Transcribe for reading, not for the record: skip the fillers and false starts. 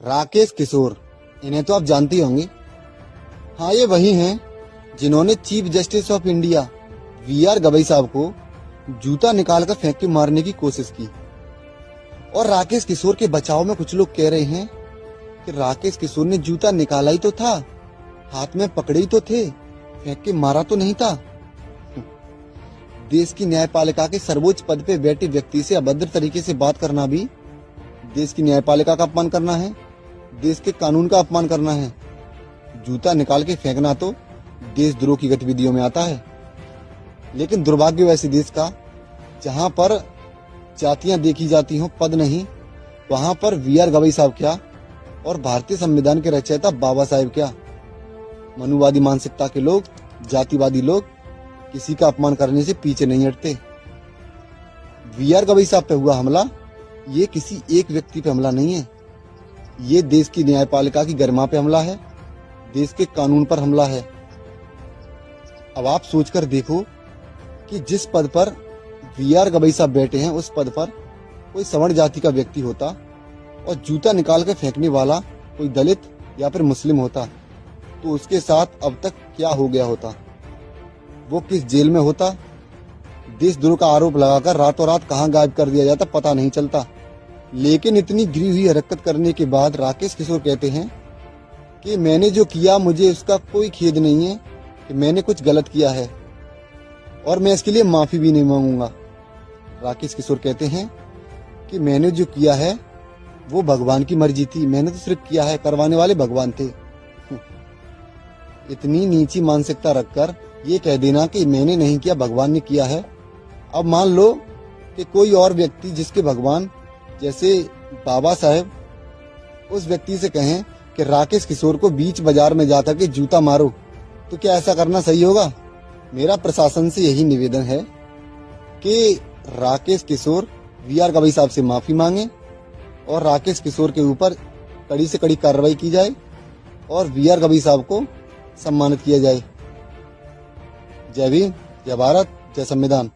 राकेश किशोर, इन्हें तो आप जानती होंगी। हाँ, ये वही हैं जिन्होंने chief justice of India VR. Gavai साहब को जूता निकालकर फेंक के मारने की कोशिश की। और राकेश किशोर के बचाव में कुछ लोग कह रहे हैं कि राकेश किशोर ने जूता निकाला ही तो था, हाथ में पकड़े ही तो थे, फेंक के मारा तो नहीं था। देश की न्यायपालिका के सर्वोच्च पद पे बैठे व्यक्ति से अभद्र तरीके से बात करना भी देश की न्यायपालिका का अपमान करना है, देश के कानून का अपमान करना है। जूता निकाल के फेंकना तो देशद्रोह की गतिविधियों में आता है। लेकिन दुर्भाग्य वैसे देश का जहां पर जातियां देखी जाती हों, पद नहीं, वहां पर वी.आर. गवई साहब क्या और भारतीय संविधान के रचयिता बाबा साहेब क्या, मनुवादी मानसिकता के लोग, जातिवादी लोग किसी का अपमान करने से पीछे नहीं हटते। वी.आर. गवई साहब पे हुआ हमला ये किसी एक व्यक्ति पे हमला नहीं है, ये देश की न्यायपालिका की गरिमा पे हमला है, देश के कानून पर हमला है। अब आप सोचकर देखो कि जिस पद पर वी.आर. गवई साहब बैठे हैं उस पद पर कोई सवर्ण जाति का व्यक्ति होता और जूता निकाल कर फेंकने वाला कोई दलित या फिर मुस्लिम होता तो उसके साथ अब तक क्या हो गया होता, वो किस जेल में होता, देशद्रोह का आरोप लगाकर रातों रात कहां गायब कर दिया जाता पता नहीं चलता। लेकिन इतनी गिरी हुई हरकत करने के बाद राकेश किशोर कहते हैं कि मैंने जो किया मुझे उसका कोई खेद नहीं है, कि मैंने कुछ गलत किया है और मैं इसके लिए माफी भी नहीं मांगूंगा। राकेश किशोर कहते हैं कि मैंने जो किया है वो भगवान की मर्जी थी, मैंने तो सिर्फ किया है, करवाने वाले भगवान थे। इतनी नीची मानसिकता रखकर ये कह देना कि मैंने नहीं किया भगवान ने किया है। अब मान लो कि कोई और व्यक्ति जिसके भगवान जैसे बाबा साहेब उस व्यक्ति से कहें कि राकेश किशोर को बीच बाजार में जाकर के जूता मारो, तो क्या ऐसा करना सही होगा? मेरा प्रशासन से यही निवेदन है कि राकेश किशोर वी.आर. गवई साहब से माफी मांगे और राकेश किशोर के ऊपर कड़ी से कड़ी कार्रवाई की जाए और वी.आर. गवई साहब को सम्मानित किया जाए। जय भीम, जय भारत, जय संविधान।